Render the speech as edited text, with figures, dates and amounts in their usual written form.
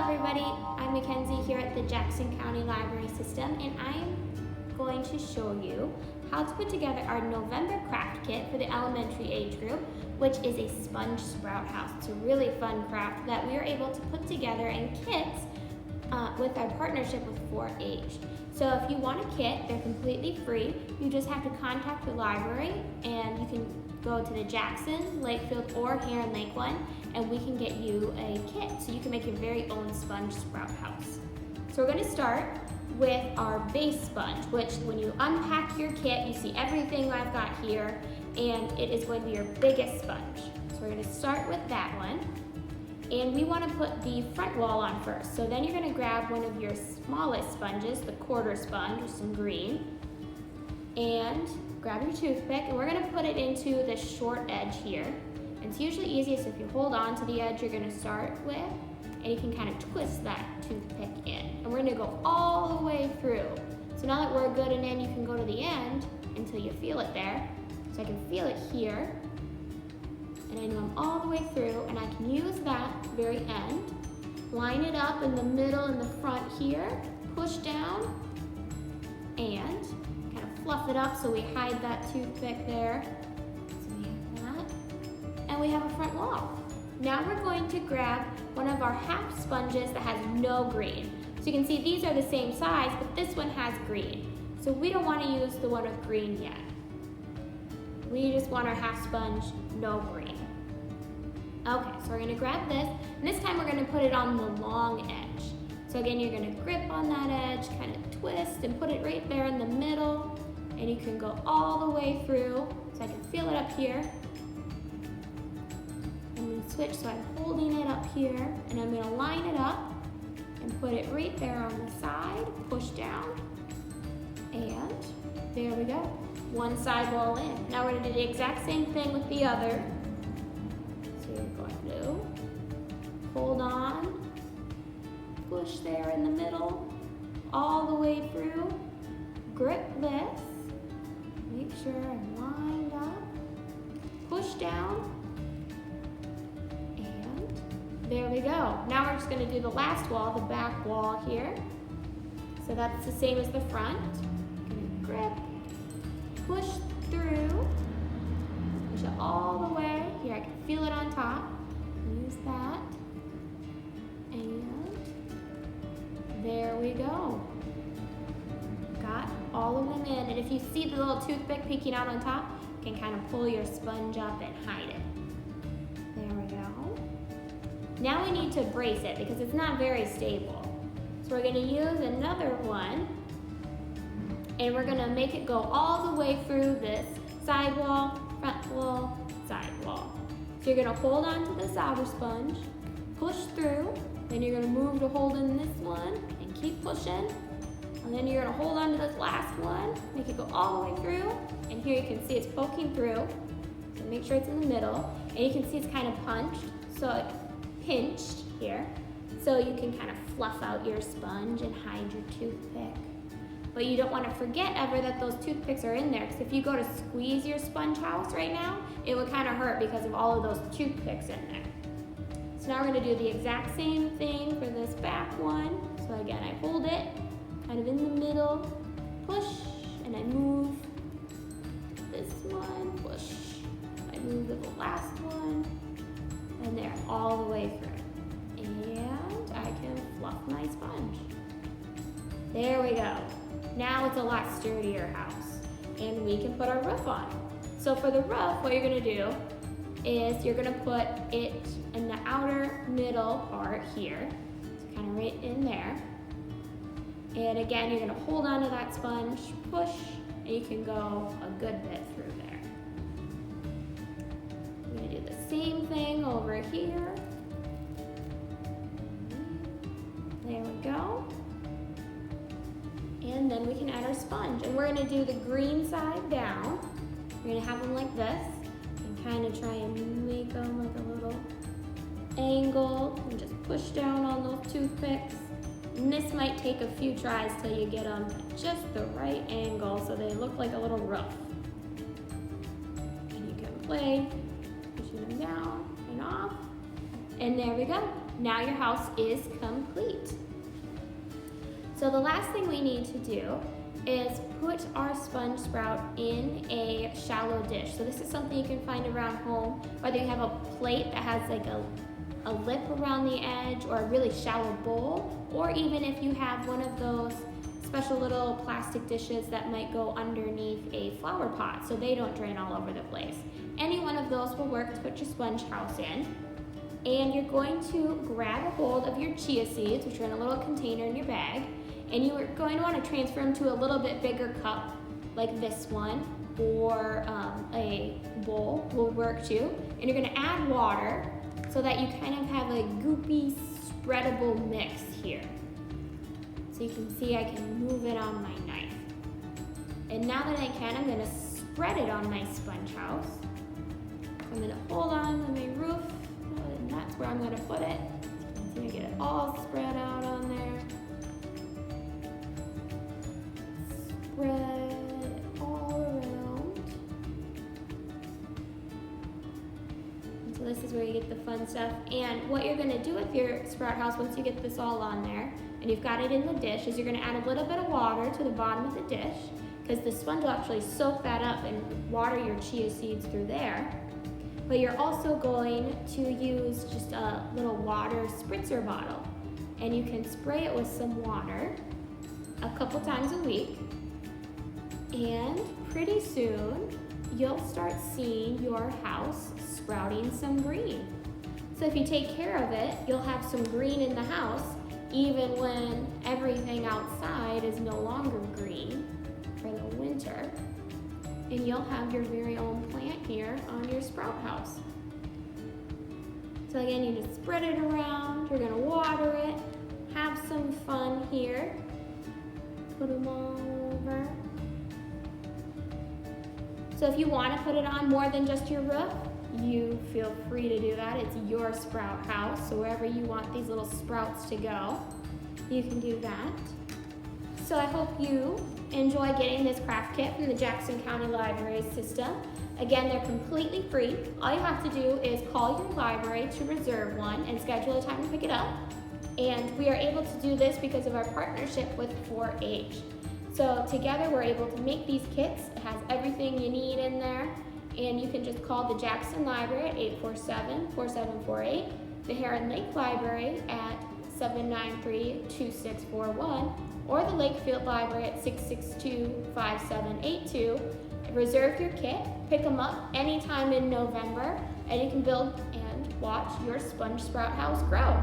everybody, I'm Mackenzie here at the Jackson County Library System, and I'm going to show you how to put together our November craft kit for the elementary age group, which is a sponge sprout house. It's a really fun craft that we are able to put together in kits with our partnership with 4-H. So if you want a kit, they're completely free. You just have to contact the library and you can go to the Jackson, Lakefield, or Heron Lake one, and we can get you a kit so you can make your very own sponge sprout house. So we're going to start with our base sponge, which when you unpack your kit, you see everything I've got here, and it is going to be your biggest sponge. So we're going to start with that one. And we want to put the front wall on first. So then you're going to grab one of your smallest sponges, the quarter sponge with some green, and grab your toothpick, and we're going to put it into the short edge here. And it's usually easiest if you hold on to the edge you're going to start with, and you can kind of twist that toothpick in. And we're going to go all the way through. So now that we're good and in, you can go to the end until you feel it there. So I can feel it here. And I know I'm all the way through, and I can use that very end, line it up in the middle in the front here, push down, and kind of fluff it up so we hide that toothpick there. So we have that, and we have a front wall. Now we're going to grab one of our half sponges that has no green. So you can see these are the same size, but this one has green. So we don't want to use the one with green yet. We just want our half sponge, no green. Okay, so we're gonna grab this, and this time we're gonna put it on the long edge. So again, you're gonna grip on that edge, kind of twist, and put it right there in the middle, and you can go all the way through. So I can feel it up here. I'm gonna switch, so I'm holding it up here, and I'm gonna line it up, and put it right there on the side, push down, and there we go. One side wall in. Now we're gonna do the exact same thing with the other. So you're going to hold on, push there in the middle, all the way through, grip this, make sure I'm lined up, push down, and there we go. Now we're just gonna do the last wall, the back wall here. So that's the same as the front. Grip, push through, push it all the way. Here, I can feel it on top. Use that. And there we go. Got all of them in. And if you see the little toothpick peeking out on top, you can kind of pull your sponge up and hide it. There we go. Now we need to brace it because it's not very stable. So we're gonna use another one, and we're gonna make it go all the way through this side wall, front wall, side wall. So you're gonna hold on to this outer sponge, push through, then you're gonna move to hold in this one and keep pushing. And then you're gonna hold on to this last one, make it go all the way through. And here you can see it's poking through. So make sure it's in the middle. And you can see it's kind of punched, so it pinched here. So you can kind of fluff out your sponge and hide your toothpick. But you don't want to forget ever that those toothpicks are in there, because if you go to squeeze your sponge house right now, it would kind of hurt because of all of those toothpicks in there. So now we're going to do the exact same thing for this back one. So again, I hold it kind of in the middle, push, and I move this one, push, I move to the last one, and there, all the way through. And I can fluff my sponge. There we go. Now it's a lot sturdier house, and we can put our roof on. So for the roof, what you're gonna do is you're gonna put it in the outer middle part here, kind of right in there. And again, you're gonna hold on to that sponge, push, and you can go a good bit through there. We're gonna do the same thing over here. There we go. And then we can add our sponge. And we're gonna do the green side down. We're gonna have them like this and kind of try and make them like a little angle and just push down on those toothpicks. And this might take a few tries till you get them at just the right angle so they look like a little roof. And you can play pushing them down and off. And there we go. now your house is complete. So the last thing we need to do is put our sponge sprout in a shallow dish. So this is something you can find around home, whether you have a plate that has like a lip around the edge or a really shallow bowl, or even if you have one of those special little plastic dishes that might go underneath a flower pot so they don't drain all over the place. Any one of those will work to put your sponge house in. And you're going to grab a hold of your chia seeds, which are in a little container in your bag, and you are going to want to transfer them to a little bit bigger cup like this one, or a bowl will work too. And you're going to add water so that you kind of have a goopy, spreadable mix here. So you can see I can move it on my knife. And now that I can, I'm going to spread it on my sponge house. I'm going to hold on to my roof, and that's where I'm going to put it. So you get it all spread out on there. Spread it all around. And so this is where you get the fun stuff. And what you're going to do with your sprout house once you get this all on there, and you've got it in the dish, is you're going to add a little bit of water to the bottom of the dish, because the sponge will actually soak that up and water your chia seeds through there. But you're also going to use just a little water spritzer bottle, and you can spray it with some water a couple times a week, and pretty soon you'll start seeing your house sprouting some green. So if you take care of it, you'll have some green in the house even when everything outside is no longer green for the winter. And you'll have your very own plant here on your sprout house. So again, you just spread it around, you're gonna water it, have some fun here. Put them all over. So if you wanna put it on more than just your roof, you feel free to do that. It's your sprout house, so wherever you want these little sprouts to go, you can do that. So I hope you enjoy getting this craft kit from the Jackson County Library system. Again, they're completely free. All you have to do is call your library to reserve one and schedule a time to pick it up. And we are able to do this because of our partnership with 4-H. So together we're able to make these kits. It has everything you need in there. And you can just call the Jackson Library at 847-4748, the Heron Lake Library at 793-2641, or the Lakefield Library at 662-5782. Reserve your kit, pick them up anytime in November, and you can build and watch your sponge sprout house grow.